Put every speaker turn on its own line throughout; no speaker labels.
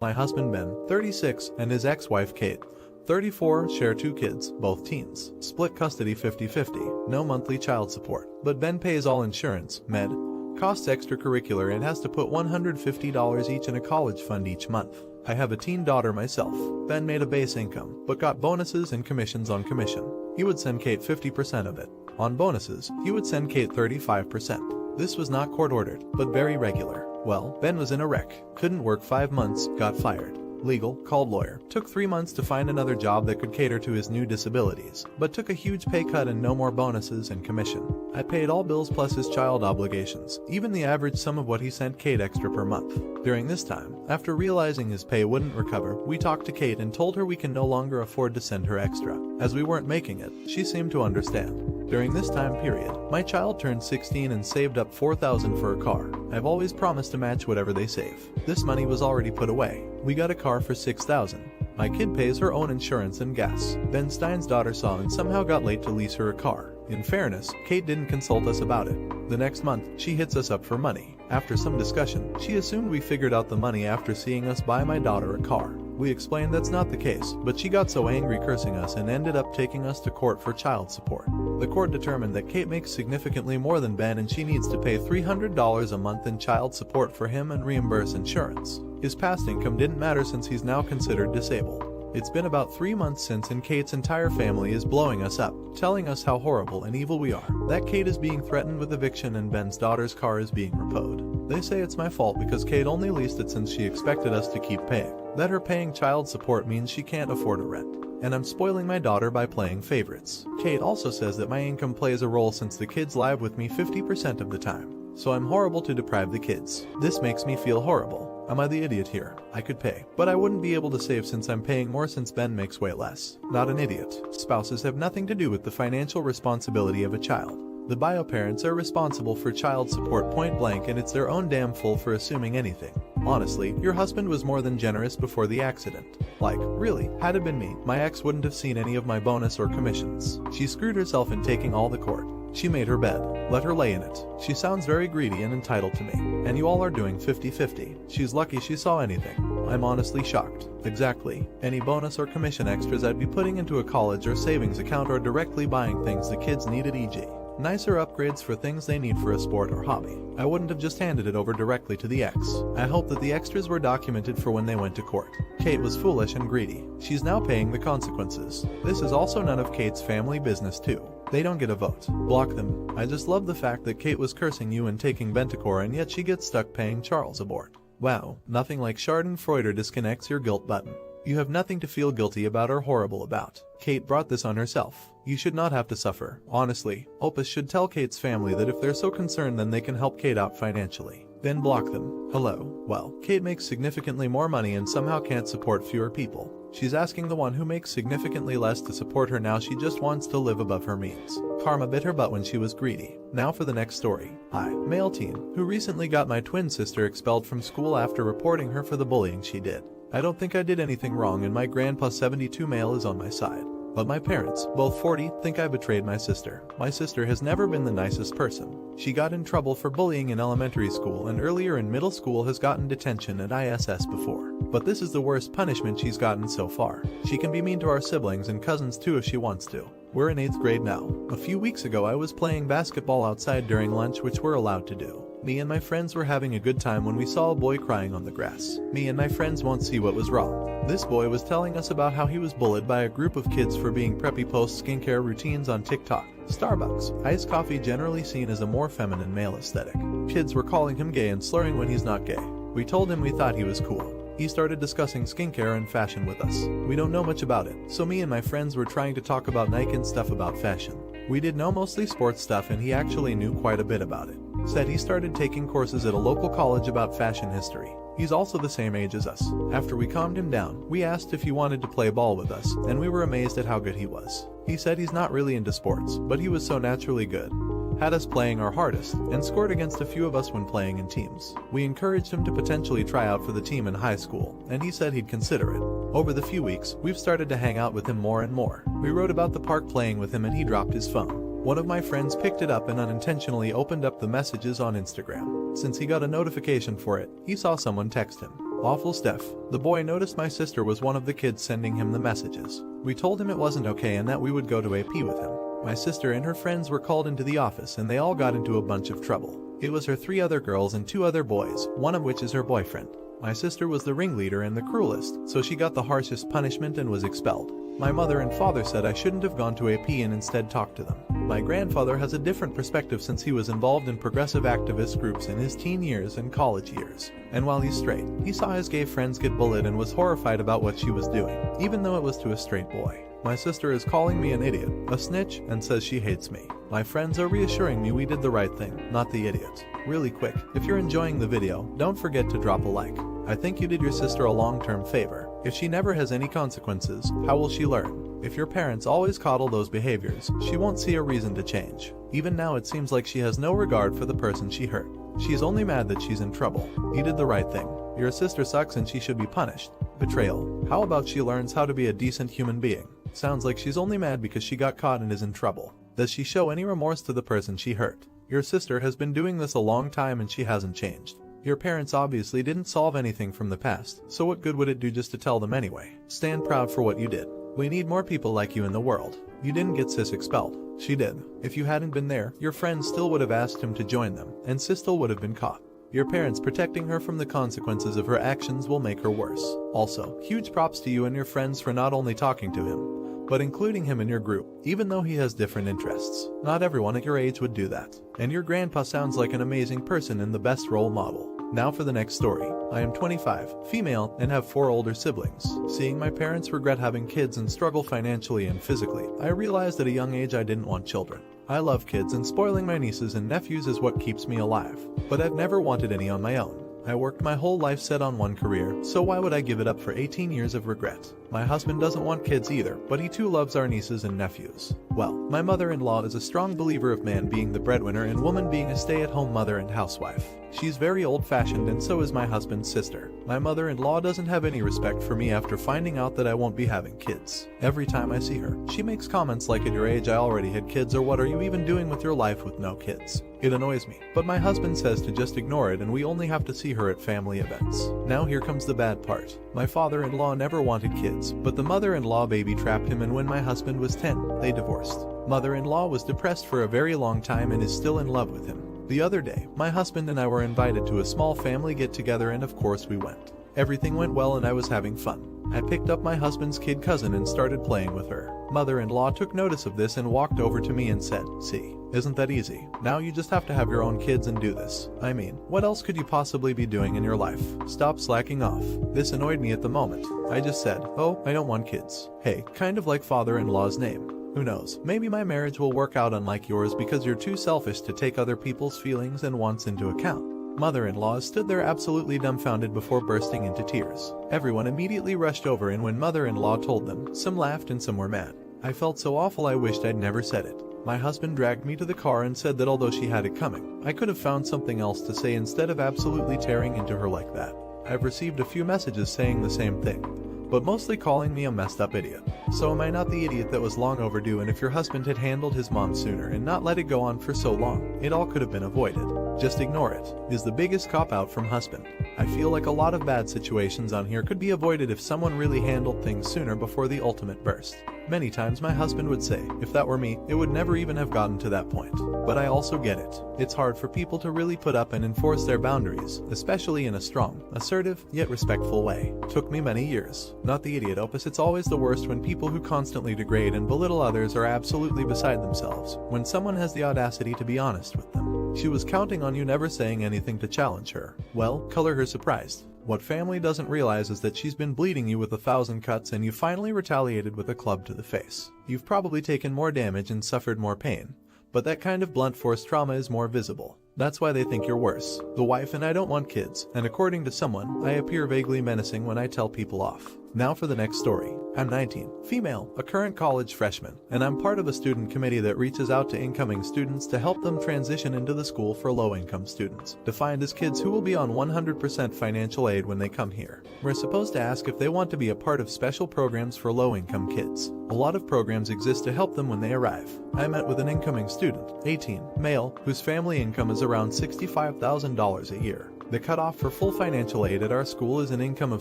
My husband Ben, 36, and his ex-wife Kate, 34, share 2 kids, both teens. Split custody 50-50, no monthly child support. But Ben pays all insurance, med, costs extracurricular and has to put $150 each in a college fund each month. I have a teen daughter myself. Ben made a base income, but got bonuses and commissions on commission. He would send Kate 50% of it. On bonuses, he would send Kate 35%. This was not court-ordered, but very regular. Well, Ben was in a wreck, couldn't work 5 months, got fired. Legal, called lawyer, took 3 months to find another job that could cater to his new disabilities, but took a huge pay cut and no more bonuses and commission. I paid all bills plus his child obligations, even the average sum of what he sent Kate extra per month. During this time, after realizing his pay wouldn't recover, we talked to Kate and told her we can no longer afford to send her extra. As we weren't making it, she seemed to understand. During this time period, my child turned 16 and saved up $4,000 for a car. I've always promised to match whatever they save. This money was already put away. We got a car for $6,000. My kid pays her own insurance and gas. Ben Stein's daughter saw and somehow got late to lease her a car. In fairness, Kate didn't consult us about it. The next month, she hits us up for money. After some discussion, she assumed we figured out the money after seeing us buy my daughter a car. We explained that's not the case, but she got so angry cursing us and ended up taking us to court for child support. The court determined that Kate makes significantly more than Ben and she needs to pay $300 a month in child support for him and reimburse insurance. His past income didn't matter since he's now considered disabled. It's been about 3 months since and Kate's entire family is blowing us up, telling us how horrible and evil we are. That Kate is being threatened with eviction and Ben's daughter's car is being repoed. They say it's my fault because Kate only leased it since she expected us to keep paying. That her paying child support means she can't afford a rent. And I'm spoiling my daughter by playing favorites. Kate also says that my income plays a role since the kids live with me 50% of the time. So I'm horrible to deprive the kids. This makes me feel horrible. Am I the idiot here? I could pay, but I wouldn't be able to save since I'm paying more since Ben makes way less. Not an idiot. Spouses have nothing to do with the financial responsibility of a child. The bio parents are responsible for child support point blank and it's their own damn fool for assuming anything. Honestly, your husband was more than generous before the accident. Like, really, had it been me, my ex wouldn't have seen any of my bonus or commissions. She screwed herself in taking all the court. She made her bed, let her lay in it. She sounds very greedy and entitled to me. And you all are doing 50-50. She's lucky she saw anything. I'm honestly shocked. Exactly. Any bonus or commission extras I'd be putting into a college or savings account or directly buying things the kids needed, e.g. nicer upgrades for things they need for a sport or hobby. I wouldn't have just handed it over directly to the ex. I hope that the extras were documented for when they went to court. Kate was foolish and greedy. She's now paying the consequences. This is also none of Kate's family business too. They don't get a vote. Block them. I just love the fact that Kate was cursing you and taking Bentacor and yet she gets stuck paying Charles abort. Wow, nothing like Schadenfreude disconnects your guilt button. You have nothing to feel guilty about or horrible about. Kate brought this on herself. You should not have to suffer. Honestly, Opus should tell Kate's family that if they're so concerned then they can help Kate out financially. Then block them. Hello. Well, Kate makes significantly more money and somehow can't support fewer people. She's asking the one who makes significantly less to support her now. She just wants to live above her means. Karma bit her butt when she was greedy. Now for the next story. I, male teen, who recently got my twin sister expelled from school after reporting her for the bullying she did. I don't think I did anything wrong and my grandpa 72 male is on my side. But my parents, both 40, think I betrayed my sister. My sister has never been the nicest person. She got in trouble for bullying in elementary school and earlier in middle school has gotten detention at ISS before. But this is the worst punishment she's gotten so far. She can be mean to our siblings and cousins too if she wants to. We're in 8th grade now. A few weeks ago I was playing basketball outside during lunch, which we're allowed to do. Me and my friends were having a good time when we saw a boy crying on the grass. Me and my friends won't see what was wrong. This boy was telling us about how he was bullied by a group of kids for being preppy post skincare routines on TikTok. Starbucks, iced coffee generally seen as a more feminine male aesthetic. Kids were calling him gay and slurring when he's not gay. We told him we thought he was cool. He started discussing skincare and fashion with us. We don't know much about it, so me and my friends were trying to talk about Nike and stuff about fashion. We did know mostly sports stuff and he actually knew quite a bit about it. Said he started taking courses at a local college about fashion history. He's also the same age as us. After we calmed him down, we asked if he wanted to play ball with us, and we were amazed at how good he was. He said he's not really into sports, but he was so naturally good. Had us playing our hardest, and scored against a few of us when playing in teams. We encouraged him to potentially try out for the team in high school, and he said he'd consider it. Over the few weeks, we've started to hang out with him more and more. We rode about the park playing with him and he dropped his phone. One of my friends picked it up and unintentionally opened up the messages on Instagram. Since he got a notification for it, he saw someone text him. Awful Steph. The boy noticed my sister was one of the kids sending him the messages. We told him it wasn't okay and that we would go to AP with him. My sister and her friends were called into the office and they all got into a bunch of trouble. It was her 3 other girls and 2 other boys, one of which is her boyfriend. My sister was the ringleader and the cruelest, so she got the harshest punishment and was expelled. My mother and father said I shouldn't have gone to AP and instead talked to them. My grandfather has a different perspective since he was involved in progressive activist groups in his teen years and college years. And while he's straight, he saw his gay friends get bullied and was horrified about what she was doing, even though it was to a straight boy. My sister is calling me an idiot, a snitch, and says she hates me. My friends are reassuring me we did the right thing, not the idiot. Really quick, if you're enjoying the video, don't forget to drop a like. I think you did your sister a long-term favor. If she never has any consequences, how will she learn? If your parents always coddle those behaviors, she won't see a reason to change. Even now it seems like she has no regard for the person she hurt. She's only mad that she's in trouble. You did the right thing. Your sister sucks and she should be punished. Betrayal. How about she learns how to be a decent human being? Sounds like she's only mad because she got caught and is in trouble. Does she show any remorse to the person she hurt? Your sister has been doing this a long time and she hasn't changed. Your parents obviously didn't solve anything from the past, so what good would it do just to tell them anyway? Stand proud for what you did. We need more people like you in the world. You didn't get Sis expelled. She did. If you hadn't been there, your friends still would have asked him to join them, and Sis still would have been caught. Your parents protecting her from the consequences of her actions will make her worse. Also, huge props to you and your friends for not only talking to him, but including him in your group, even though he has different interests. Not everyone at your age would do that. And your grandpa sounds like an amazing person and the best role model. Now for the next story. I am 25, female, and have 4 older siblings. Seeing my parents regret having kids and struggle financially and physically, I realized at a young age I didn't want children. I love kids and spoiling my nieces and nephews is what keeps me alive. But I've never wanted any on my own. I worked my whole life set on one career, so why would I give it up for 18 years of regret? My husband doesn't want kids either, but he too loves our nieces and nephews. Well, my mother-in-law is a strong believer of man being the breadwinner and woman being a stay-at-home mother and housewife. She's very old-fashioned and so is my husband's sister. My mother-in-law doesn't have any respect for me after finding out that I won't be having kids. Every time I see her, she makes comments like at your age I already had kids or what are you even doing with your life with no kids? It annoys me, but my husband says to just ignore it and we only have to see her at family events. Now here comes the bad part. My father-in-law never wanted kids, but the mother-in-law baby trapped him and when my husband was 10, they divorced. Mother-in-law was depressed for a very long time and is still in love with him. The other day, my husband and I were invited to a small family get-together and of course we went. Everything went well and I was having fun. I picked up my husband's kid cousin and started playing with her. Mother-in-law took notice of this and walked over to me and said, "See, isn't that easy? Now you just have to have your own kids and do this. I mean, what else could you possibly be doing in your life? Stop slacking off." This annoyed me at the moment. I just said, "Oh, I don't want kids." Hey, kind of like father-in-law's name. Who knows, maybe my marriage will work out unlike yours because you're too selfish to take other people's feelings and wants into account. Mother-in-law stood there absolutely dumbfounded before bursting into tears. Everyone immediately rushed over and when mother-in-law told them, some laughed and some were mad. I felt so awful I wished I'd never said it. My husband dragged me to the car and said that although she had it coming, I could have found something else to say instead of absolutely tearing into her like that. I've received a few messages saying the same thing, but mostly calling me a messed up idiot. So am I not the idiot that was long overdue? And if your husband had handled his mom sooner and not let it go on for so long, it all could have been avoided. Just ignore it, is the biggest cop-out from husband. I feel like a lot of bad situations on here could be avoided if someone really handled things sooner before the ultimate burst. Many times my husband would say, if that were me, it would never even have gotten to that point. But I also get it. It's hard for people to really put up and enforce their boundaries, especially in a strong, assertive, yet respectful way. Took me many years. Not the idiot opus. It's always the worst when people who constantly degrade and belittle others are absolutely beside themselves, when someone has the audacity to be honest with them. She was counting on you never saying anything to challenge her. Well, color her surprised. What family doesn't realize is that she's been bleeding you with 1,000 cuts and you finally retaliated with a club to the face. You've probably taken more damage and suffered more pain, but that kind of blunt force trauma is more visible. That's why they think you're worse. The wife and I don't want kids, and according to someone, I appear vaguely menacing when I tell people off. Now for the next story. I'm 19, female, a current college freshman, and I'm part of a student committee that reaches out to incoming students to help them transition into the school for low-income students, defined as kids who will be on 100% financial aid when they come here. We're supposed to ask if they want to be a part of special programs for low-income kids. A lot of programs exist to help them when they arrive. I met with an incoming student, 18, male, whose family income is around $65,000 a year. The cutoff for full financial aid at our school is an income of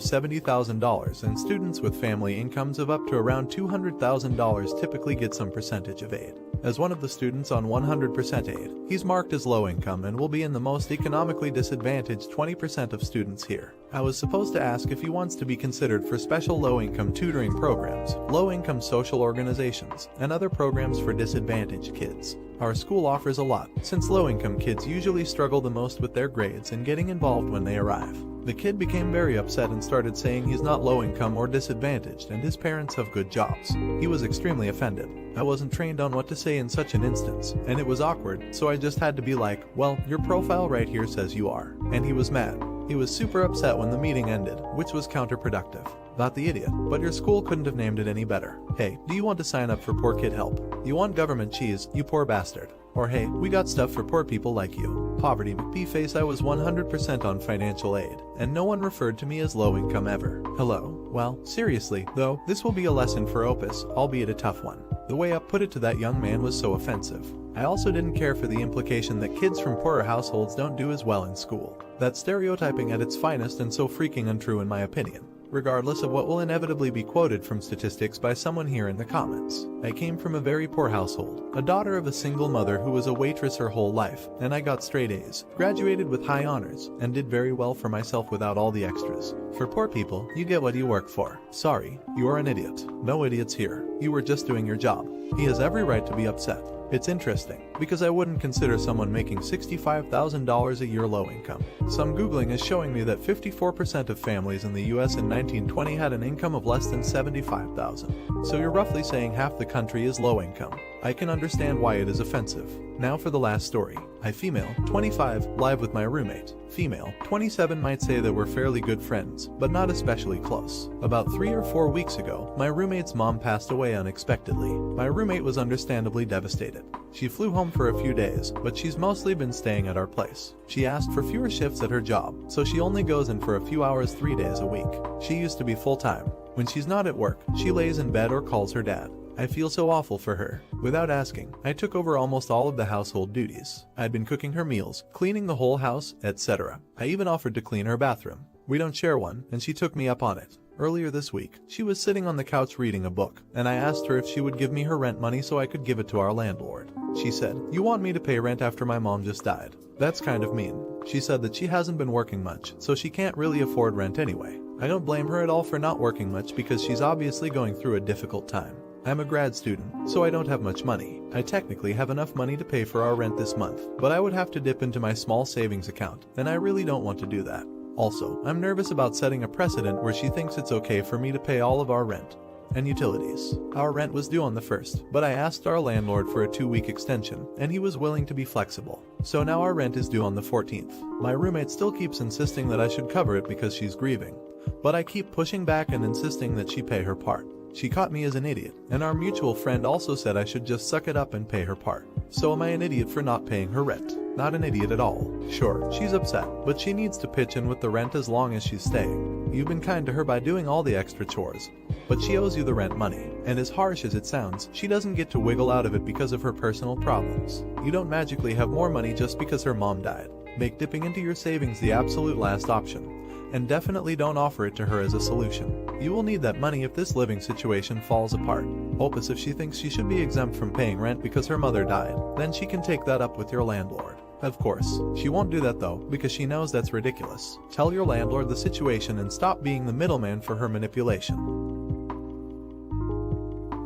$70,000, and students with family incomes of up to around $200,000 typically get some percentage of aid. As one of the students on 100% aid, he's marked as low income and will be in the most economically disadvantaged 20% of students here. I was supposed to ask if he wants to be considered for special low-income tutoring programs, low-income social organizations, and other programs for disadvantaged kids. Our school offers a lot, since low-income kids usually struggle the most with their grades and getting involved when they arrive. The kid became very upset and started saying he's not low-income or disadvantaged and his parents have good jobs. He was extremely offended. I wasn't trained on what to say in such an instance, and it was awkward, so I just had to be like, well, your profile right here says you are. And he was mad. He was super upset when the meeting ended, which was counterproductive. Not the idiot, but your school couldn't have named it any better. Hey, do you want to sign up for Poor Kid Help? You want government cheese, you poor bastard. Or hey, we got stuff for poor people like you. Poverty McP-face. I was 100% on financial aid, and no one referred to me as low income ever. Hello? Well, seriously, though, this will be a lesson for Opus, albeit a tough one. The way I put it to that young man was so offensive. I also didn't care for the implication that kids from poorer households don't do as well in school. That's stereotyping at its finest and so freaking untrue in my opinion. Regardless of what will inevitably be quoted from statistics by someone here in the comments. I came from a very poor household, a daughter of a single mother who was a waitress her whole life, and I got straight A's, graduated with high honors, and did very well for myself without all the extras. For poor people, you get what you work for. Sorry, you are an idiot. No idiots here. You were just doing your job. He has every right to be upset. It's interesting, because I wouldn't consider someone making $65,000 a year low income. Some Googling is showing me that 54% of families in the US in 1920 had an income of less than $75,000. So you're roughly saying half the country is low income. I can understand why it is offensive. Now for the last story. I female, 25, live with my roommate. Female, 27 might say that we're fairly good friends, but not especially close. About 3 or 4 weeks ago, my roommate's mom passed away unexpectedly. My roommate was understandably devastated. She flew home for a few days, but she's mostly been staying at our place. She asked for fewer shifts at her job, so she only goes in for a few hours 3 days a week. She used to be full-time. When she's not at work, she lays in bed or calls her dad. I feel so awful for her. Without asking, I took over almost all of the household duties. I'd been cooking her meals, cleaning the whole house, etc. I even offered to clean her bathroom. We don't share one, and she took me up on it. Earlier this week, she was sitting on the couch reading a book, and I asked her if she would give me her rent money so I could give it to our landlord. She said, "You want me to pay rent after my mom just died? That's kind of mean." She said that she hasn't been working much, so she can't really afford rent anyway. I don't blame her at all for not working much because she's obviously going through a difficult time. I'm a grad student, so I don't have much money. I technically have enough money to pay for our rent this month, but I would have to dip into my small savings account, and I really don't want to do that. Also, I'm nervous about setting a precedent where she thinks it's okay for me to pay all of our rent and utilities. Our rent was due on the 1st, but I asked our landlord for a 2-week extension, and he was willing to be flexible. So now our rent is due on the 14th. My roommate still keeps insisting that I should cover it because she's grieving, but I keep pushing back and insisting that she pay her part. She caught me as an idiot, and our mutual friend also said I should just suck it up and pay her part. So am I an idiot for not paying her rent? Not an idiot at all. Sure, she's upset, but she needs to pitch in with the rent as long as she's staying. You've been kind to her by doing all the extra chores, but she owes you the rent money, and as harsh as it sounds, she doesn't get to wiggle out of it because of her personal problems. You don't magically have more money just because her mom died. Make dipping into your savings the absolute last option, and definitely don't offer it to her as a solution. You will need that money if this living situation falls apart. Opus, if she thinks she should be exempt from paying rent because her mother died, then she can take that up with your landlord. Of course, she won't do that though, because she knows that's ridiculous. Tell your landlord the situation and stop being the middleman for her manipulation.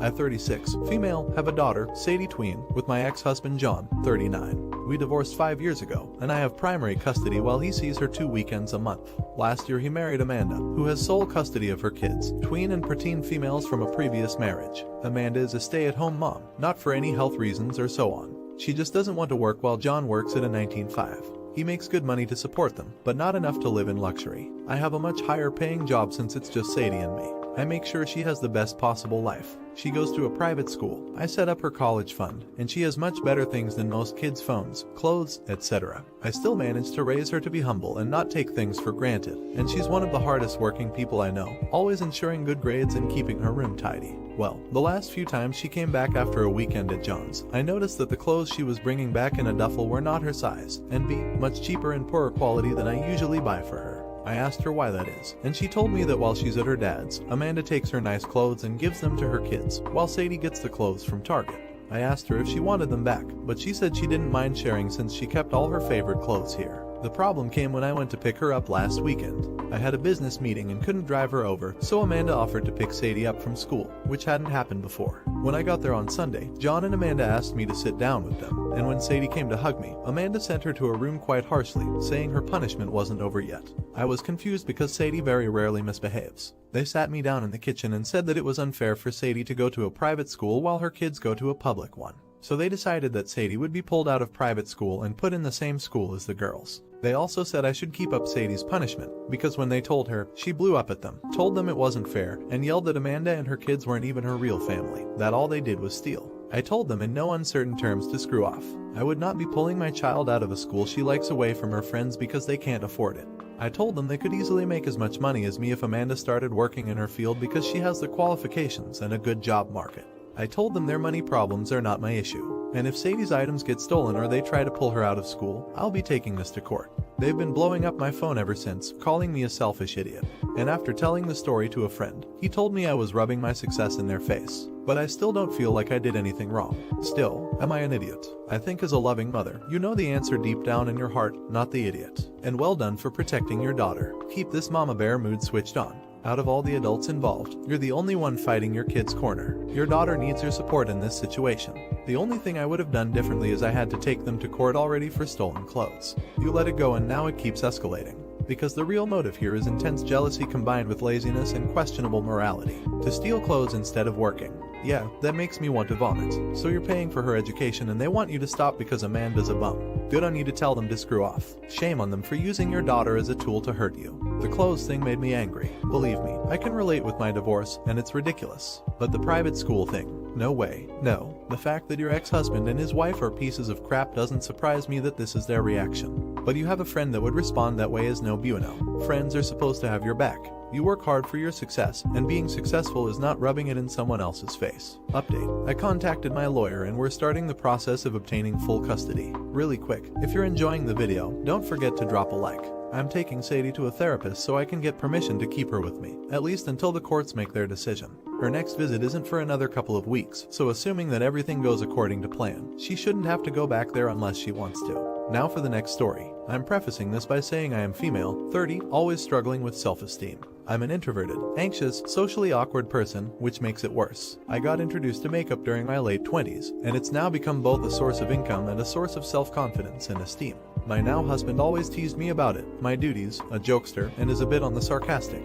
At 36, female, have a daughter, Sadie tween, with my ex-husband John, 39. We divorced 5 years ago, and I have primary custody while he sees her 2 weekends a month. Last year he married Amanda, who has sole custody of her kids, tween and preteen females from a previous marriage. Amanda is a stay-at-home mom, not for any health reasons or so on. She just doesn't want to work while John works at a 9-to-5. He makes good money to support them, but not enough to live in luxury. I have a much higher paying job since it's just Sadie and me. I make sure she has the best possible life. She goes to a private school. I set up her college fund, and she has much better things than most kids' phones, clothes, etc. I still manage to raise her to be humble and not take things for granted, and she's one of the hardest working people I know, always ensuring good grades and keeping her room tidy. Well, the last few times she came back after a weekend at John's, I noticed that the clothes she was bringing back in a duffel were not her size, and B, much cheaper and poorer quality than I usually buy for her. I asked her why that is, and she told me that while she's at her dad's, Amanda takes her nice clothes and gives them to her kids, while Sadie gets the clothes from Target. I asked her if she wanted them back, but she said she didn't mind sharing since she kept all her favorite clothes here. The problem came when I went to pick her up last weekend. I had a business meeting and couldn't drive her over, so Amanda offered to pick Sadie up from school, which hadn't happened before. When I got there on Sunday, John and Amanda asked me to sit down with them, and when Sadie came to hug me, Amanda sent her to her room quite harshly, saying her punishment wasn't over yet. I was confused because Sadie very rarely misbehaves. They sat me down in the kitchen and said that it was unfair for Sadie to go to a private school while her kids go to a public one. So they decided that Sadie would be pulled out of private school and put in the same school as the girls. They also said I should keep up Sadie's punishment, because when they told her, she blew up at them, told them it wasn't fair, and yelled that Amanda and her kids weren't even her real family, that all they did was steal. I told them in no uncertain terms to screw off. I would not be pulling my child out of a school she likes away from her friends because they can't afford it. I told them they could easily make as much money as me if Amanda started working in her field because she has the qualifications and a good job market. I told them their money problems are not my issue, and if Sadie's items get stolen or they try to pull her out of school, I'll be taking this to court. They've been blowing up my phone ever since, calling me a selfish idiot. And after telling the story to a friend, he told me I was rubbing my success in their face. But I still don't feel like I did anything wrong. Still, am I an idiot? I think as a loving mother, you know the answer deep down in your heart, not the idiot. And well done for protecting your daughter. Keep this mama bear mood switched on. Out of all the adults involved, you're the only one fighting your kid's corner. Your daughter needs your support in this situation. The only thing I would have done differently is I had to take them to court already for stolen clothes. You let it go and now it keeps escalating. Because the real motive here is intense jealousy combined with laziness and questionable morality. To steal clothes instead of working. Yeah, that makes me want to vomit. So you're paying for her education and they want you to stop because Amanda's a bum. Good on you to tell them to screw off. Shame on them for using your daughter as a tool to hurt you. The clothes thing made me angry. Believe me, I can relate with my divorce, and it's ridiculous. But the private school thing, no way, no. The fact that your ex-husband and his wife are pieces of crap doesn't surprise me that this is their reaction. But you have a friend that would respond that way is no bueno. Friends are supposed to have your back. You work hard for your success, and being successful is not rubbing it in someone else's face. Update. I contacted my lawyer and we're starting the process of obtaining full custody. Really quick, if you're enjoying the video, don't forget to drop a like. I'm taking Sadie to a therapist so I can get permission to keep her with me, at least until the courts make their decision. Her next visit isn't for another couple of weeks, so assuming that everything goes according to plan, she shouldn't have to go back there unless she wants to. Now for the next story. I'm prefacing this by saying I am female, 30, always struggling with self-esteem. I'm an introverted, anxious, socially awkward person, which makes it worse. I got introduced to makeup during my late 20s, and it's now become both a source of income and a source of self-confidence and esteem. My now husband always teased me about it, my duties, a jokester, and is a bit on the sarcastic,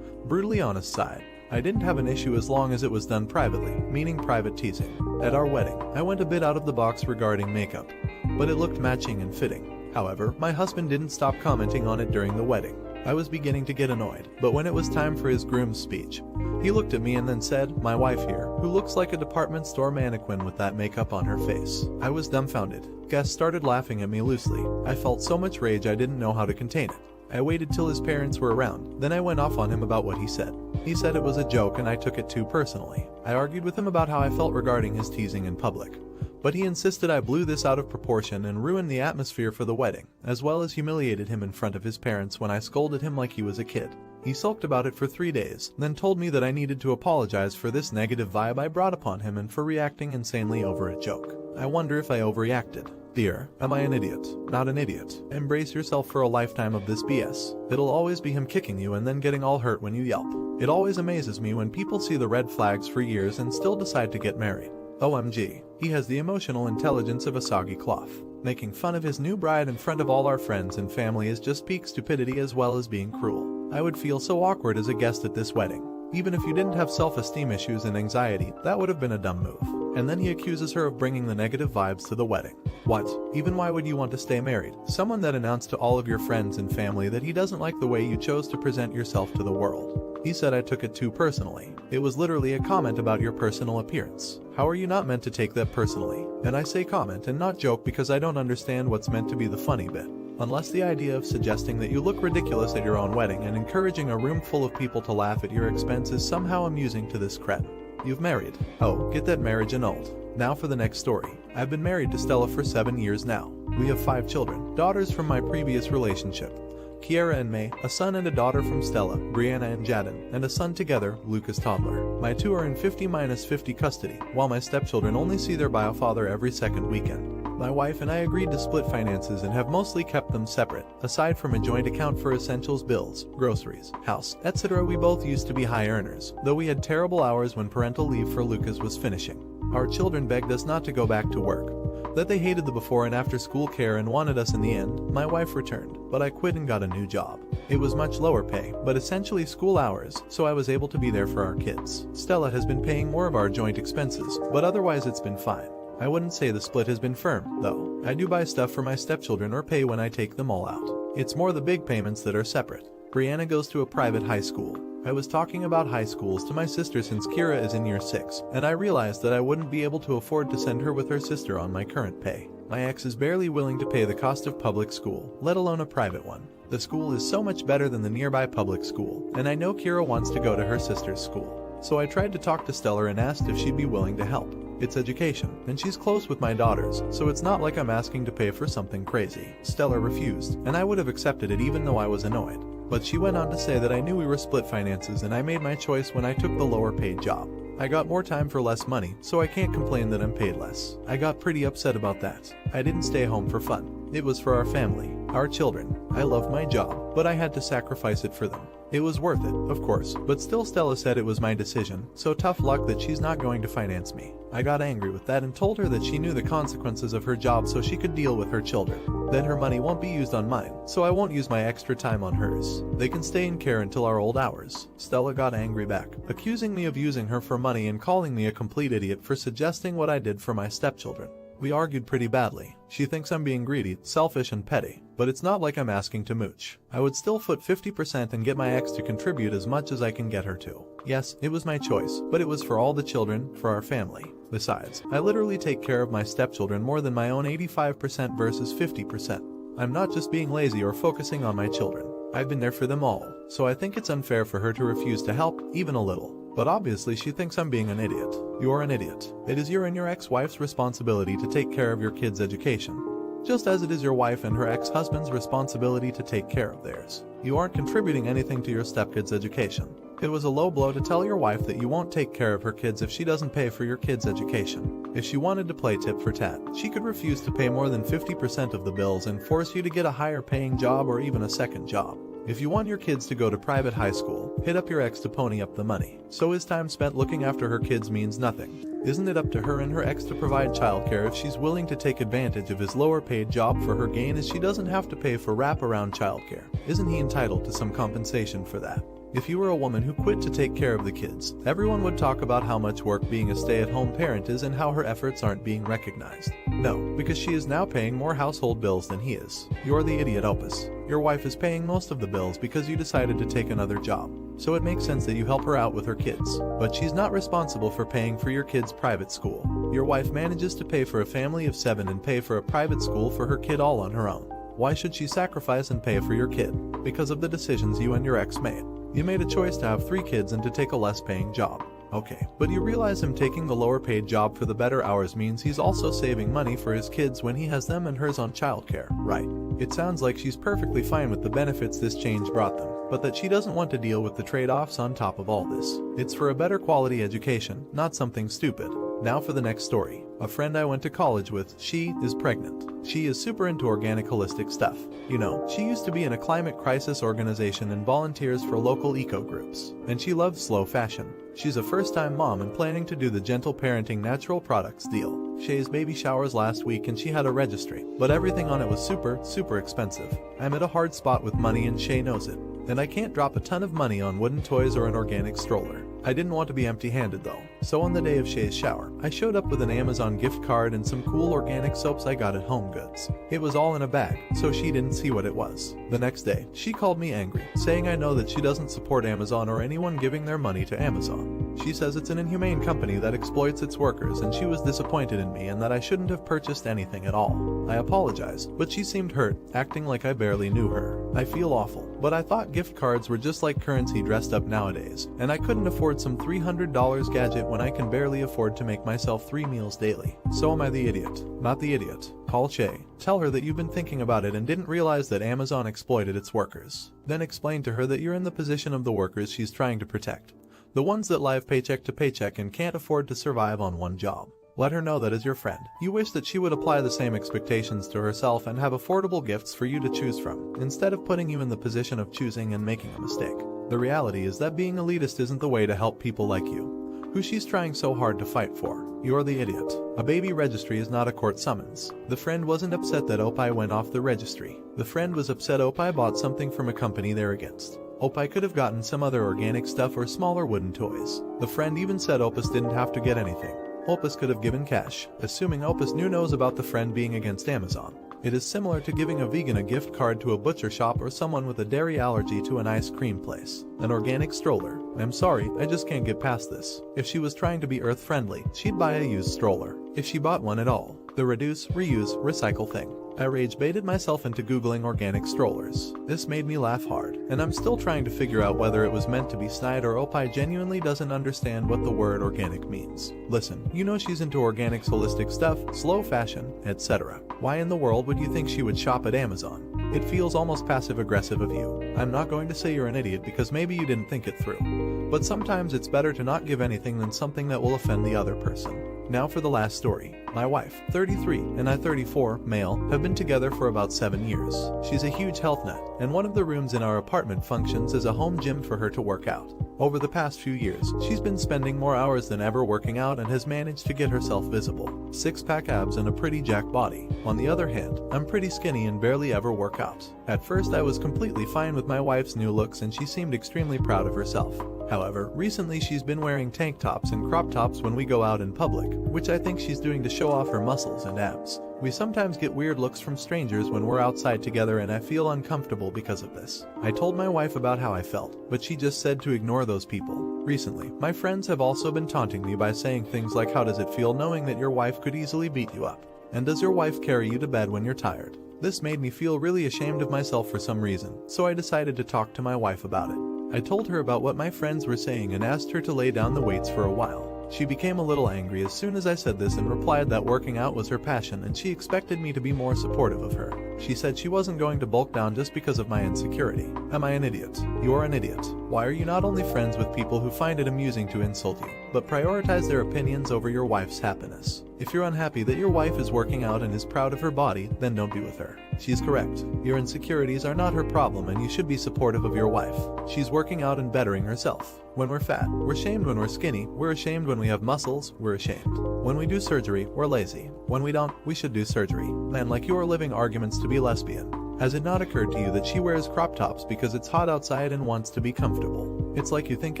brutally honest side. I didn't have an issue as long as it was done privately, meaning private teasing. At our wedding, I went a bit out of the box regarding makeup, but it looked matching and fitting. However, my husband didn't stop commenting on it during the wedding. I was beginning to get annoyed, but when it was time for his groom's speech, he looked at me and then said, "My wife here, who looks like a department store mannequin with that makeup on her face." I was dumbfounded. Guests started laughing at me loosely. I felt so much rage I didn't know how to contain it. I waited till his parents were around, then I went off on him about what he said. He said it was a joke and I took it too personally. I argued with him about how I felt regarding his teasing in public. But he insisted I blew this out of proportion and ruined the atmosphere for the wedding, as well as humiliated him in front of his parents when I scolded him like he was a kid. He sulked about it for 3 days, then told me that I needed to apologize for this negative vibe I brought upon him and for reacting insanely over a joke. I wonder if I overreacted. Dear, am I an idiot? Not an idiot. Embrace yourself for a lifetime of this BS. It'll always be him kicking you and then getting all hurt when you yelp. It always amazes me when people see the red flags for years and still decide to get married. OMG, he has the emotional intelligence of a soggy cloth. Making fun of his new bride in front of all our friends and family is just peak stupidity as well as being cruel. I would feel so awkward as a guest at this wedding. Even if you didn't have self-esteem issues and anxiety, that would have been a dumb move. and then he accuses her of bringing the negative vibes to the wedding. What? Even why would you want to stay married? Someone that announced to all of your friends and family that he doesn't like the way you chose to present yourself to the world. He said I took it too personally. It was literally a comment about your personal appearance. How are you not meant to take that personally? And I say comment and not joke because I don't understand what's meant to be the funny bit. Unless the idea of suggesting that you look ridiculous at your own wedding and encouraging a room full of people to laugh at your expense is somehow amusing to this cretin. You've married. Oh, get that marriage annulled. Now for the next story. I've been married to Stella for 7 years now. We have 5 children, daughters from my previous relationship, Kiara and May, a son and a daughter from Stella, Brianna and Jadon, and a son together, Lucas toddler. My 2 are in 50-50 custody, while my stepchildren only see their bio father every second weekend. My wife and I agreed to split finances and have mostly kept them separate. Aside from a joint account for essentials bills, groceries, house, etc., we both used to be high earners, though we had terrible hours when parental leave for Lucas was finishing. Our children begged us not to go back to work, that they hated the before and after school care and wanted us in the end. My wife returned, but I quit and got a new job. It was much lower pay, but essentially school hours, so I was able to be there for our kids. Stella has been paying more of our joint expenses, but otherwise it's been fine. I wouldn't say the split has been firm, though. I do buy stuff for my stepchildren or pay when I take them all out. It's more the big payments that are separate. Brianna goes to a private high school. I was talking about high schools to my sister since Kira is in year 6, and I realized that I wouldn't be able to afford to send her with her sister on my current pay. My ex is barely willing to pay the cost of public school, let alone a private one. The school is so much better than the nearby public school, and I know Kira wants to go to her sister's school. So I tried to talk to Stella and asked if she'd be willing to help. It's education, and she's close with my daughters, so it's not like I'm asking to pay for something crazy. Stella refused, and I would have accepted it even though I was annoyed. But she went on to say that I knew we were split finances and I made my choice when I took the lower paid job. I got more time for less money, so I can't complain that I'm paid less. I got pretty upset about that. I didn't stay home for fun. It was for our family, our children. I loved my job, but I had to sacrifice it for them. It was worth it, of course, but still Stella said it was my decision, so tough luck that she's not going to finance me. I got angry with that and told her that she knew the consequences of her job so she could deal with her children. Then her money won't be used on mine, so I won't use my extra time on hers. They can stay in care until our old hours. Stella got angry back, accusing me of using her for money and calling me a complete idiot for suggesting what I did for my stepchildren. We argued pretty badly. She thinks I'm being greedy, selfish and petty, but it's not like I'm asking to mooch. I would still foot 50% and get my ex to contribute as much as I can get her to. Yes, it was my choice, but it was for all the children, for our family. Besides, I literally take care of my stepchildren more than my own 85% versus 50%. I'm not just being lazy or focusing on my children. I've been there for them all, so I think it's unfair for her to refuse to help, even a little. But obviously she thinks I'm being an idiot. You're an idiot. It is your and your ex-wife's responsibility to take care of your kids' education, just as it is your wife and her ex-husband's responsibility to take care of theirs. You aren't contributing anything to your stepkids' education. It was a low blow to tell your wife that you won't take care of her kids if she doesn't pay for your kids' education. If she wanted to play tit for tat, she could refuse to pay more than 50% of the bills and force you to get a higher paying job or even a second job. If you want your kids to go to private high school, hit up your ex to pony up the money. So his time spent looking after her kids means nothing. Isn't it up to her and her ex to provide childcare if she's willing to take advantage of his lower paid job for her gain as she doesn't have to pay for wraparound childcare? Isn't he entitled to some compensation for that? If you were a woman who quit to take care of the kids, everyone would talk about how much work being a stay-at-home parent is and how her efforts aren't being recognized. No, because she is now paying more household bills than he is. You're the idiot opus. Your wife is paying most of the bills because you decided to take another job. So it makes sense that you help her out with her kids. But she's not responsible for paying for your kids' private school. Your wife manages to pay for a family of 7 and pay for a private school for her kid all on her own. Why should she sacrifice and pay for your kid? Because of the decisions you and your ex made. You made a choice to have 3 kids and to take a less paying job. Okay, but you realize him taking the lower paid job for the better hours means he's also saving money for his kids when he has them and hers on childcare, right? It sounds like she's perfectly fine with the benefits this change brought them, but that she doesn't want to deal with the trade-offs on top of all this. It's for a better quality education, not something stupid. Now for the next story. A friend I went to college with, she is pregnant. She is super into organic holistic stuff. You know, she used to be in a climate crisis organization and volunteers for local eco groups. And she loves slow fashion. She's a first-time mom and planning to do the gentle parenting natural products deal. Shay's baby showers last week and she had a registry, but everything on it was super expensive. I'm at a hard spot with money and Shay knows it. And I can't drop a ton of money on wooden toys or an organic stroller. I didn't want to be empty-handed though, so on the day of Shay's shower, I showed up with an Amazon gift card and some cool organic soaps I got at Home Goods. It was all in a bag, so she didn't see what it was. The next day, she called me angry, saying I know that she doesn't support Amazon or anyone giving their money to Amazon. She says it's an inhumane company that exploits its workers and she was disappointed in me and that I shouldn't have purchased anything at all. I apologized, but she seemed hurt, acting like I barely knew her. I feel awful, but I thought gift cards were just like currency dressed up nowadays, and I couldn't afford some $300 gadget when I can barely afford to make myself 3 meals daily. So am I the idiot? Not the idiot. Call Shay. Tell her that you've been thinking about it and didn't realize that Amazon exploited its workers. Then explain to her that you're in the position of the workers she's trying to protect. The ones that live paycheck to paycheck and can't afford to survive on one job. Let her know that as your friend, you wish that she would apply the same expectations to herself and have affordable gifts for you to choose from, instead of putting you in the position of choosing and making a mistake. The reality is that being elitist isn't the way to help people like you, who she's trying so hard to fight for. You're the idiot. A baby registry is not a court summons. The friend wasn't upset that Opie went off the registry. The friend was upset Opie bought something from a company they're against. Opie could have gotten some other organic stuff or smaller wooden toys. The friend even said Opus didn't have to get anything. Opus could have given cash, assuming Opus knows about the friend being against Amazon. It is similar to giving a vegan a gift card to a butcher shop or someone with a dairy allergy to an ice cream place. An organic stroller. I'm sorry, I just can't get past this. If she was trying to be earth friendly, she'd buy a used stroller. If she bought one at all. The reduce, reuse, recycle thing. I rage baited myself into Googling organic strollers. This made me laugh hard, and I'm still trying to figure out whether it was meant to be snide or Opie genuinely doesn't understand what the word organic means. Listen, you know she's into organics, holistic stuff, slow fashion, etc. Why in the world would you think she would shop at Amazon? It feels almost passive-aggressive of you. I'm not going to say you're an idiot because maybe you didn't think it through. But sometimes it's better to not give anything than something that will offend the other person. Now for the last story. My wife, 33, and I, 34, male, have been together for about 7 years. She's a huge health nut, and one of the rooms in our apartment functions as a home gym for her to work out. Over the past few years, she's been spending more hours than ever working out and has managed to get herself visible. Six-pack abs and a pretty jacked body. On the other hand, I'm pretty skinny and barely ever work out. At first I was completely fine with my wife's new looks and she seemed extremely proud of herself. However, recently she's been wearing tank tops and crop tops when we go out in public, which I think she's doing to show off her muscles and abs. We sometimes get weird looks from strangers when we're outside together and I feel uncomfortable because of this. I told my wife about how I felt, but she just said to ignore those people. Recently, my friends have also been taunting me by saying things like, how does it feel knowing that your wife could easily beat you up? And does your wife carry you to bed when you're tired? This made me feel really ashamed of myself for some reason, so I decided to talk to my wife about it. I told her about what my friends were saying and asked her to lay down the weights for a while. She became a little angry as soon as I said this and replied that working out was her passion and she expected me to be more supportive of her. She said she wasn't going to bulk down just because of my insecurity. Am I an idiot? You're an idiot. Why are you not only friends with people who find it amusing to insult you, but prioritize their opinions over your wife's happiness? If you're unhappy that your wife is working out and is proud of her body, then don't be with her. She's correct. Your insecurities are not her problem and you should be supportive of your wife. She's working out and bettering herself. When we're fat, we're shamed. When we're skinny, we're ashamed. When we have muscles, we're ashamed. When we do surgery, we're lazy. When we don't, we should do surgery. Men like you are living arguments to be lesbian. Has it not occurred to you that she wears crop tops because it's hot outside and wants to be comfortable? It's like you think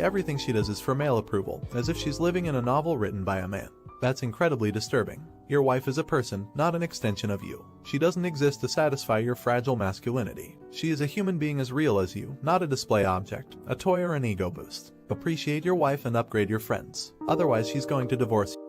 everything she does is for male approval, as if she's living in a novel written by a man. That's incredibly disturbing. Your wife is a person, not an extension of you. She doesn't exist to satisfy your fragile masculinity. She is a human being as real as you, not a display object, a toy or an ego boost. Appreciate your wife and upgrade your friends. Otherwise she's going to divorce you.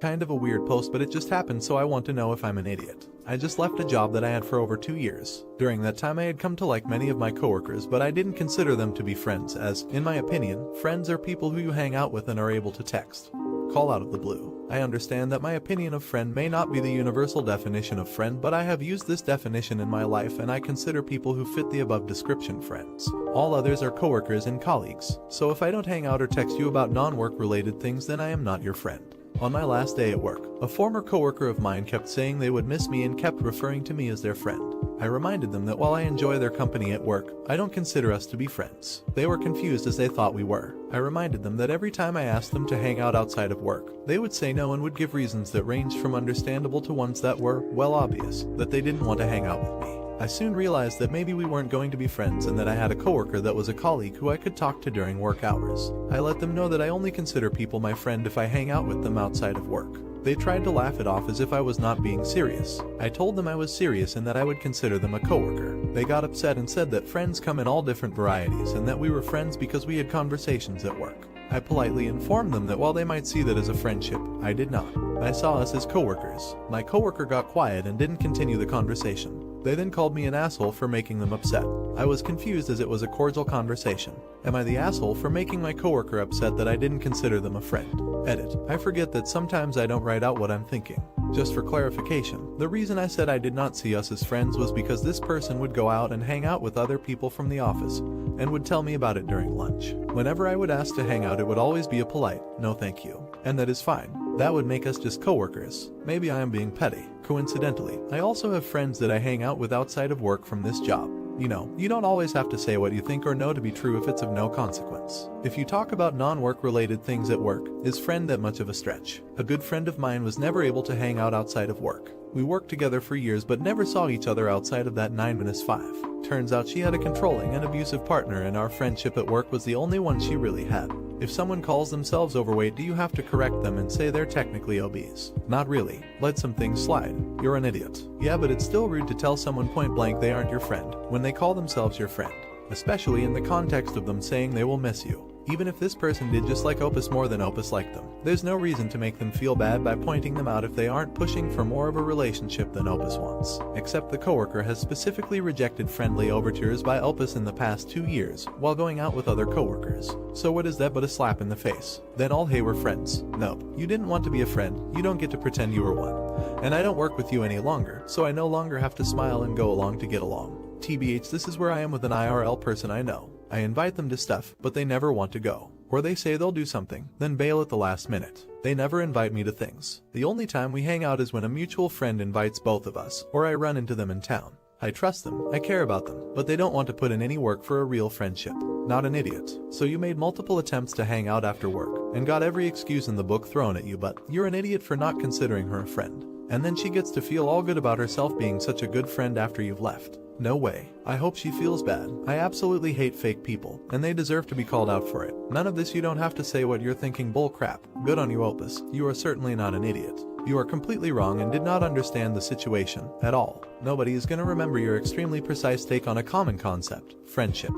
Kind of a weird post, but it just happened, so I want to know if I'm an idiot. I just left a job that I had for over 2 years. During that time I had come to like many of my coworkers, but I didn't consider them to be friends as, in my opinion, friends are people who you hang out with and are able to text. Call out of the blue. I understand that my opinion of friend may not be the universal definition of friend, but I have used this definition in my life and I consider people who fit the above description friends. All others are coworkers and colleagues. So if I don't hang out or text you about non-work related things, then I am not your friend. On my last day at work, a former coworker of mine kept saying they would miss me and kept referring to me as their friend. I reminded them that while I enjoy their company at work, I don't consider us to be friends. They were confused as they thought we were. I reminded them that every time I asked them to hang out outside of work, they would say no and would give reasons that ranged from understandable to ones that were, well, obvious, that they didn't want to hang out with me. I soon realized that maybe we weren't going to be friends and that I had a coworker that was a colleague who I could talk to during work hours. I let them know that I only consider people my friend if I hang out with them outside of work. They tried to laugh it off as if I was not being serious. I told them I was serious and that I would consider them a coworker. They got upset and said that friends come in all different varieties and that we were friends because we had conversations at work. I politely informed them that while they might see that as a friendship, I did not. I saw us as coworkers. My coworker got quiet and didn't continue the conversation. They then called me an asshole for making them upset. I was confused as it was a cordial conversation. Am I the asshole for making my coworker upset that I didn't consider them a friend? Edit. I forget that sometimes I don't write out what I'm thinking. Just for clarification, the reason I said I did not see us as friends was because this person would go out and hang out with other people from the office and would tell me about it during lunch. Whenever I would ask to hang out, it would always be a polite, "No thank you." And that is fine. That would make us just coworkers. Maybe I am being petty. Coincidentally, I also have friends that I hang out with outside of work from this job. You know, you don't always have to say what you think or know to be true if it's of no consequence. If you talk about non-work related things at work, is friend that much of a stretch? A good friend of mine was never able to hang out outside of work. We worked together for years but never saw each other outside of that 9-5. Turns out she had a controlling and abusive partner and our friendship at work was the only one she really had. If someone calls themselves overweight, do you have to correct them and say they're technically obese? Not really. Let some things slide. You're an idiot. Yeah, but it's still rude to tell someone point blank they aren't your friend when they call themselves your friend, especially in the context of them saying they will miss you. Even if this person did just like Opus more than Opus liked them, there's no reason to make them feel bad by pointing them out if they aren't pushing for more of a relationship than Opus wants. Except the coworker has specifically rejected friendly overtures by Opus in the past 2 years while going out with other coworkers. So what is that but a slap in the face? Then all hey we're friends. Nope, you didn't want to be a friend, you don't get to pretend you were one. And I don't work with you any longer, so I no longer have to smile and go along to get along. TBH, this is where I am with an IRL person I know. I invite them to stuff, but they never want to go. Or they say they'll do something, then bail at the last minute. They never invite me to things. The only time we hang out is when a mutual friend invites both of us, or I run into them in town. I trust them, I care about them, but they don't want to put in any work for a real friendship. Not an idiot. So you made multiple attempts to hang out after work, and got every excuse in the book thrown at you, but you're an idiot for not considering her a friend. And then she gets to feel all good about herself being such a good friend after you've left. No way. I hope she feels bad. I absolutely hate fake people, and they deserve to be called out for it. None of this, you don't have to say what you're thinking, bull crap. Good on you, Opus. You are certainly not an idiot. You are completely wrong and did not understand the situation at all. Nobody is going to remember your extremely precise take on a common concept, friendship.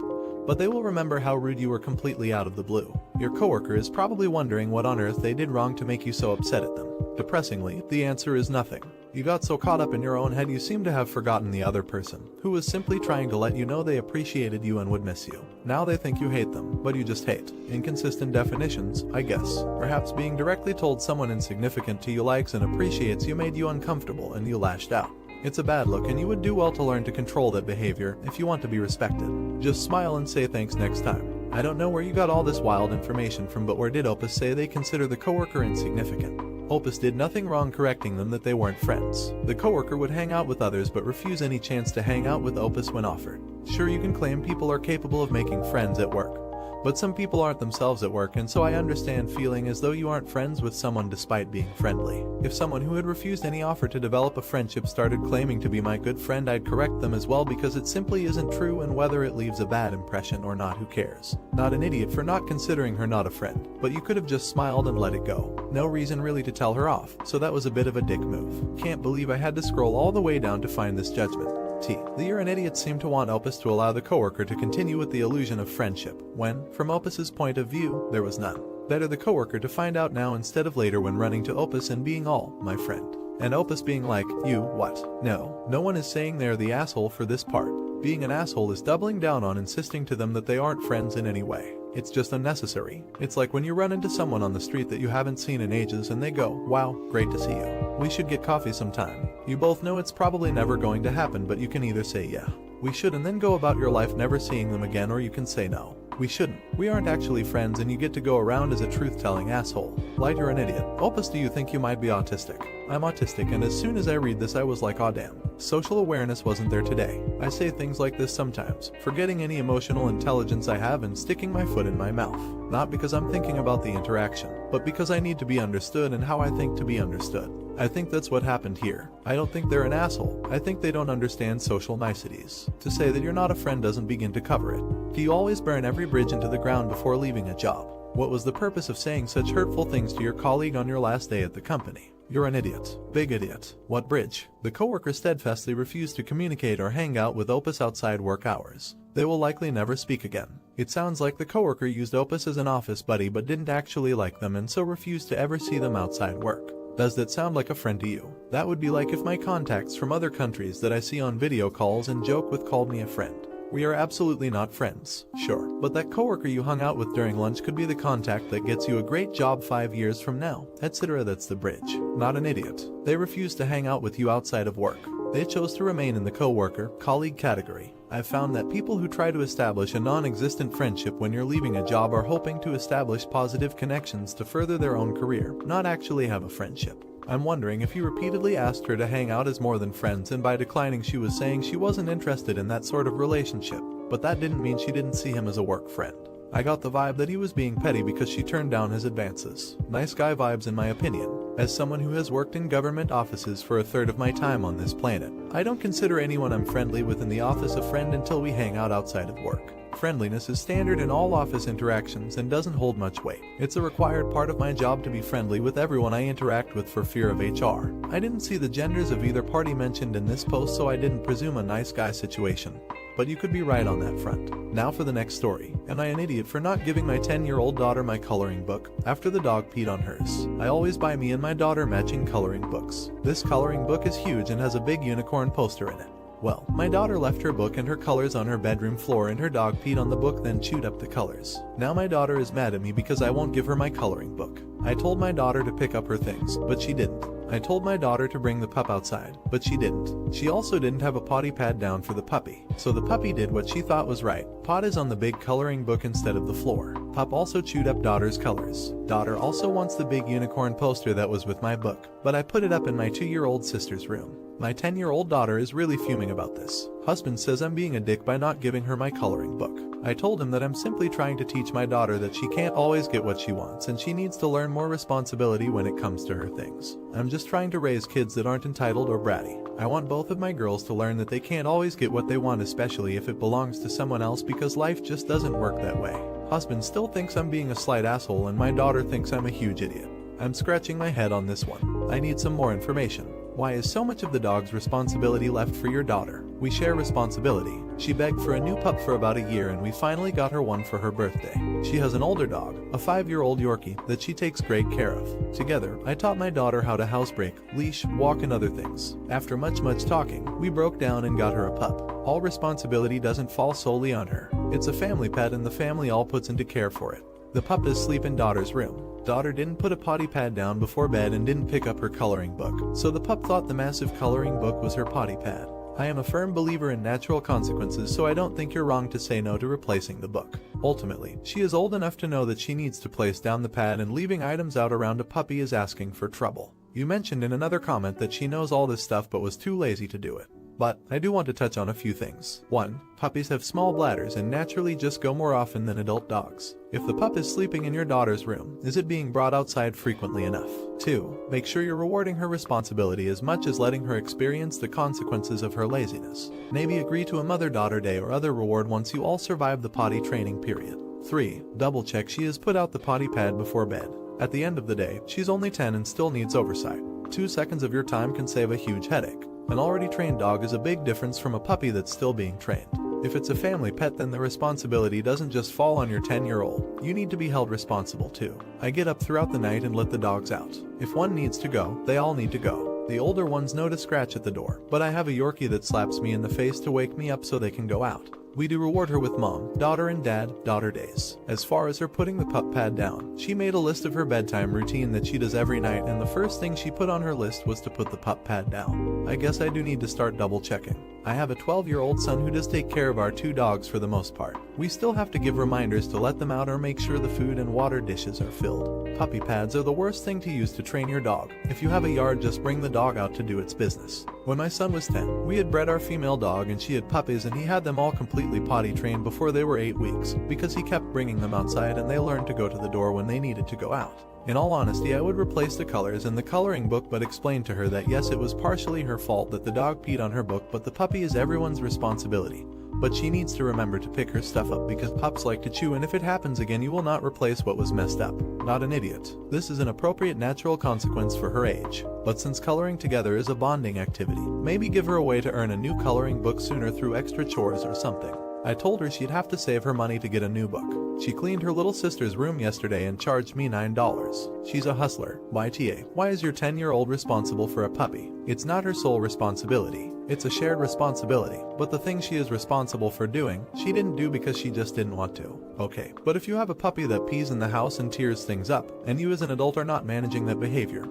But they will remember how rude you were completely out of the blue. Your coworker is probably wondering what on earth they did wrong to make you so upset at them. Depressingly, the answer is nothing. You got so caught up in your own head you seem to have forgotten the other person, who was simply trying to let you know they appreciated you and would miss you. Now they think you hate them, but you just hate. Inconsistent definitions, I guess. Perhaps being directly told someone insignificant to you likes and appreciates you made you uncomfortable and you lashed out. It's a bad look and you would do well to learn to control that behavior if you want to be respected. Just smile and say thanks next time. I don't know where you got all this wild information from, but where did Opus say they consider the coworker insignificant? Opus did nothing wrong correcting them that they weren't friends. The coworker would hang out with others but refuse any chance to hang out with Opus when offered. Sure, you can claim people are capable of making friends at work, but some people aren't themselves at work, and so I understand feeling as though you aren't friends with someone despite being friendly. If someone who had refused any offer to develop a friendship started claiming to be my good friend, I'd correct them as well because it simply isn't true, and whether it leaves a bad impression or not, who cares? Not an idiot for not considering her not a friend, but you could have just smiled and let it go. No reason really to tell her off, so that was a bit of a dick move. Can't believe I had to scroll all the way down to find this judgment. The You're an Idiot seemed to want Opus to allow the coworker to continue with the illusion of friendship, when, from Opus's point of view, there was none. Better the coworker to find out now instead of later when running to Opus and being all, my friend. And Opus being like, you, what? No one is saying they're the asshole for this part. Being an asshole is doubling down on insisting to them that they aren't friends in any way. It's just unnecessary. It's like when you run into someone on the street that you haven't seen in ages and they go, wow, great to see you. We should get coffee sometime. You both know it's probably never going to happen, but you can either say yeah, we should, and then go about your life never seeing them again, or you can say no, we shouldn't. We aren't actually friends, and you get to go around as a truth-telling asshole. Light, you're an idiot. Opus, do you think you might be autistic? I'm autistic, and as soon as I read this I was like, aw damn. Social awareness wasn't there today. I say things like this sometimes, forgetting any emotional intelligence I have and sticking my foot in my mouth. Not because I'm thinking about the interaction, but because I need to be understood and how I think to be understood. I think that's what happened here. I don't think they're an asshole. I think they don't understand social niceties. To say that you're not a friend doesn't begin to cover it. Do you always burn every bridge into the ground before leaving a job? What was the purpose of saying such hurtful things to your colleague on your last day at the company? You're an idiot. Big idiot. What bridge? The coworker steadfastly refused to communicate or hang out with Opus outside work hours. They will likely never speak again. It sounds like the coworker used Opus as an office buddy but didn't actually like them and so refused to ever see them outside work. Does that sound like a friend to you? That would be like if my contacts from other countries that I see on video calls and joke with called me a friend. We are absolutely not friends, sure, but that coworker you hung out with during lunch could be the contact that gets you a great job 5 years from now, etc. That's the bridge. Not an idiot. They refused to hang out with you outside of work. They chose to remain in the coworker, colleague category. I've found that people who try to establish a non-existent friendship when you're leaving a job are hoping to establish positive connections to further their own career, not actually have a friendship. I'm wondering if you repeatedly asked her to hang out as more than friends, and by declining she was saying she wasn't interested in that sort of relationship, but that didn't mean she didn't see him as a work friend. I got the vibe that he was being petty because she turned down his advances. Nice guy vibes in my opinion. As someone who has worked in government offices for a third of my time on this planet, I don't consider anyone I'm friendly with in the office a friend until we hang out outside of work. Friendliness is standard in all office interactions and doesn't hold much weight. It's a required part of my job to be friendly with everyone I interact with for fear of HR. I didn't see the genders of either party mentioned in this post, so I didn't presume a nice guy situation. But you could be right on that front. Now for the next story. Am I an idiot for not giving my 10-year-old daughter my coloring book after the dog peed on hers? I always buy me and my daughter matching coloring books. This coloring book is huge and has a big unicorn poster in it. Well, my daughter left her book and her colors on her bedroom floor, and her dog peed on the book then chewed up the colors. Now my daughter is mad at me because I won't give her my coloring book. I told my daughter to pick up her things, but she didn't. I told my daughter to bring the pup outside, but she didn't. She also didn't have a potty pad down for the puppy, so the puppy did what she thought was right. Pot is on the big coloring book instead of the floor. Pup also chewed up daughter's colors. Daughter also wants the big unicorn poster that was with my book, but I put it up in my 2-year-old sister's room. My 10-year-old daughter is really fuming about this. Husband says I'm being a dick by not giving her my coloring book. I told him that I'm simply trying to teach my daughter that she can't always get what she wants and she needs to learn more responsibility when it comes to her things. I'm just trying to raise kids that aren't entitled or bratty. I want both of my girls to learn that they can't always get what they want, especially if it belongs to someone else, because life just doesn't work that way. Husband still thinks I'm being a slight asshole and my daughter thinks I'm a huge idiot. I'm scratching my head on this one. I need some more information. Why is so much of the dog's responsibility left for your daughter? We share responsibility. She begged for a new pup for about a year and we finally got her one for her birthday. She has an older dog, a 5-year-old Yorkie, that she takes great care of. Together, I taught my daughter how to housebreak, leash, walk and other things. After much talking, we broke down and got her a pup. All responsibility doesn't fall solely on her. It's a family pet and the family all puts into care for it. The pup does sleep in daughter's room. Daughter didn't put a potty pad down before bed and didn't pick up her coloring book, so the pup thought the massive coloring book was her potty pad. I am a firm believer in natural consequences, so I don't think you're wrong to say no to replacing the book. Ultimately, she is old enough to know that she needs to place down the pad, and leaving items out around a puppy is asking for trouble. You mentioned in another comment that she knows all this stuff but was too lazy to do it. But I do want to touch on a few things. 1. Puppies have small bladders and naturally just go more often than adult dogs. If the pup is sleeping in your daughter's room, is it being brought outside frequently enough? 2. Make sure you're rewarding her responsibility as much as letting her experience the consequences of her laziness. Maybe agree to a mother-daughter day or other reward once you all survive the potty training period. 3. Double check she has put out the potty pad before bed. At the end of the day, she's only 10 and still needs oversight. 2 seconds of your time can save a huge headache. An already trained dog is a big difference from a puppy that's still being trained. If it's a family pet, then the responsibility doesn't just fall on your 10-year-old. You need to be held responsible too. I get up throughout the night and let the dogs out. If one needs to go, they all need to go. The older ones know to scratch at the door, but I have a Yorkie that slaps me in the face to wake me up so they can go out. We do reward her with mom, daughter and dad, daughter days. As far as her putting the pup pad down, she made a list of her bedtime routine that she does every night, and the first thing she put on her list was to put the pup pad down. I guess I do need to start double checking. I have a 12-year-old son who does take care of our 2 dogs for the most part. We still have to give reminders to let them out or make sure the food and water dishes are filled. Puppy pads are the worst thing to use to train your dog. If you have a yard, just bring the dog out to do its business. When my son was 10, we had bred our female dog and she had puppies, and he had them all completely potty trained before they were 8 weeks, because he kept bringing them outside and they learned to go to the door when they needed to go out. In all honesty, I would replace the colors in the coloring book, but explain to her that yes, it was partially her fault that the dog peed on her book, but the puppy is everyone's responsibility. But she needs to remember to pick her stuff up, because pups like to chew, and if it happens again, you will not replace what was messed up. Not an idiot. This is an appropriate natural consequence for her age. But since coloring together is a bonding activity, maybe give her a way to earn a new coloring book sooner through extra chores or something. I told her she'd have to save her money to get a new book. She cleaned her little sister's room yesterday and charged me $9. She's a hustler. YTA. Why is your 10-year-old responsible for a puppy? It's not her sole responsibility. It's a shared responsibility. But the thing she is responsible for doing, she didn't do because she just didn't want to. Okay. But if you have a puppy that pees in the house and tears things up, and you as an adult are not managing that behavior,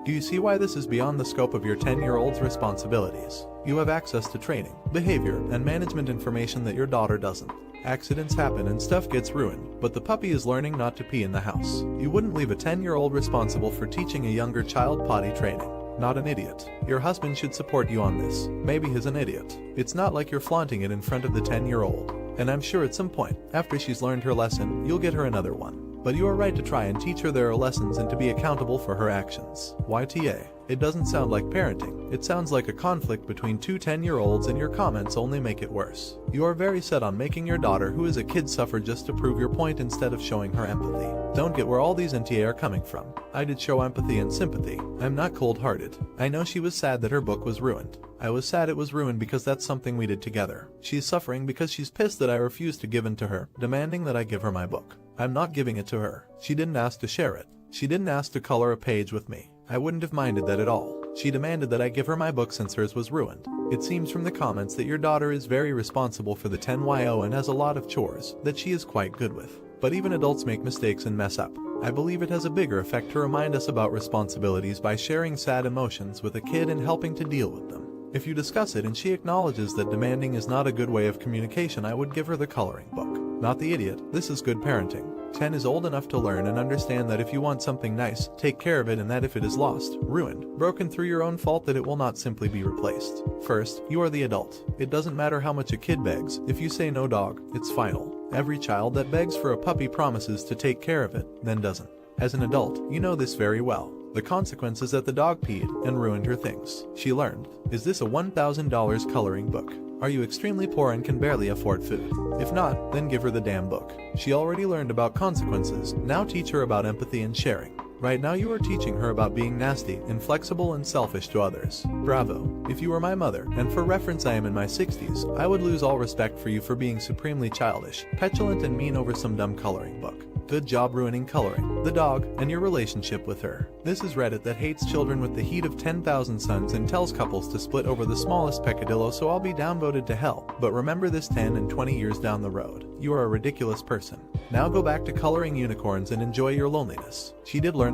do you see why this is beyond the scope of your 10-year-old's responsibilities? You have access to training, behavior, and management information that your daughter doesn't. Accidents happen and stuff gets ruined, but the puppy is learning not to pee in the house. You wouldn't leave a 10-year-old responsible for teaching a younger child potty training. Not an idiot. Your husband should support you on this. Maybe he's an idiot. It's not like you're flaunting it in front of the 10-year-old. And I'm sure at some point, after she's learned her lesson, you'll get her another one. But you are right to try and teach her there are lessons and to be accountable for her actions. YTA. It doesn't sound like parenting. It sounds like a conflict between 2 10-year-olds, and your comments only make it worse. You are very set on making your daughter, who is a kid, suffer just to prove your point instead of showing her empathy. Don't get where all these NTA are coming from. I did show empathy and sympathy. I'm not cold-hearted. I know she was sad that her book was ruined. I was sad it was ruined because that's something we did together. She's suffering because she's pissed that I refused to give in to her, demanding that I give her my book. I'm not giving it to her. She didn't ask to share it. She didn't ask to color a page with me. I wouldn't have minded that at all. She demanded that I give her my book since hers was ruined. It seems from the comments that your daughter is very responsible for the 10yo and has a lot of chores that she is quite good with. But even adults make mistakes and mess up. I believe it has a bigger effect to remind us about responsibilities by sharing sad emotions with a kid and helping to deal with them. If you discuss it and she acknowledges that demanding is not a good way of communication, I would give her the coloring book. Not the idiot. This is good parenting. 10 is old enough to learn and understand that if you want something nice, take care of it, and that if it is lost, ruined, broken through your own fault, that it will not simply be replaced. First, you are the adult. It doesn't matter how much a kid begs. If you say no dog, it's final. Every child that begs for a puppy promises to take care of it, then doesn't. As an adult, you know this very well. The consequence is that the dog peed and ruined her things. She learned. Is this a $1,000 coloring book? Are you extremely poor and can barely afford food? If not, then give her the damn book. She already learned about consequences. Now teach her about empathy and sharing. Right now you are teaching her about being nasty, inflexible, and selfish to others. Bravo. If you were my mother, and for reference I am in my 60s, I would lose all respect for you for being supremely childish, petulant, and mean over some dumb coloring book. Good job ruining coloring, the dog, and your relationship with her. This is Reddit that hates children with the heat of 10,000 suns and tells couples to split over the smallest peccadillo, so I'll be downvoted to hell. But remember this 10 and 20 years down the road. You are a ridiculous person. Now go back to coloring unicorns and enjoy your loneliness. She did learn